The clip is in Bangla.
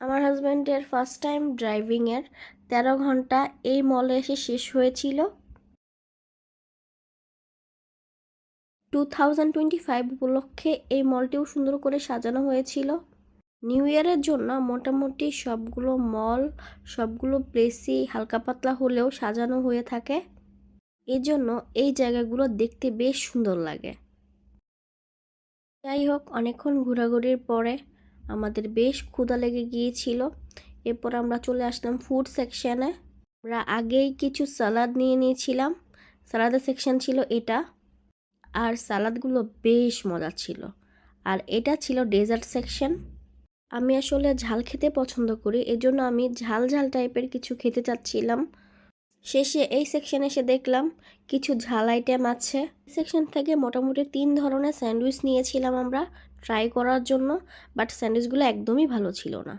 আমার হাজব্যান্ডের ফার্স্ট টাইম ড্রাইভিংয়ের 13 ঘন্টা এই মলে এসে শেষ হয়েছিল। 2025 উপলক্ষে এই মলটিও সুন্দর করে সাজানো হয়েছিল। নিউ ইয়ারের জন্য মোটামুটি সবগুলো মল, সবগুলো প্লেসই হালকা পাতলা হলেও সাজানো হয়ে থাকে। এজন্য এই জায়গাগুলো দেখতে বেশ সুন্দর লাগে। যাই হোক, অনেকক্ষণ ঘোরাঘুরির পরে আমাদের বেশ ক্ষুধা লেগে গিয়েছিল। এরপর আমরা চলে আসলাম ফুড সেকশনে। আমরা আগেই কিছু সালাদ নিয়ে নিয়েছিলাম। সালাদের সেকশন ছিল এটা, আর সালাদগুলো বেশ মজা ছিল। আর এটা ছিল ডেজার্ট সেকশন। আমি আসলে ঝাল খেতে পছন্দ করি, এজন্য আমি ঝাল ঝাল টাইপের কিছু খেতে চাচ্ছিলাম। শেষে এই সেকশনে এসে দেখলাম কিছু ঝাল আইটেম আছে। সেকশন থেকে মোটামুটি 3 ধরনের স্যান্ডউইচ নিয়েছিলাম আমরা ট্রাই করার জন্য, বাট স্যান্ডউইচগুলো একদমই ভালো ছিল না।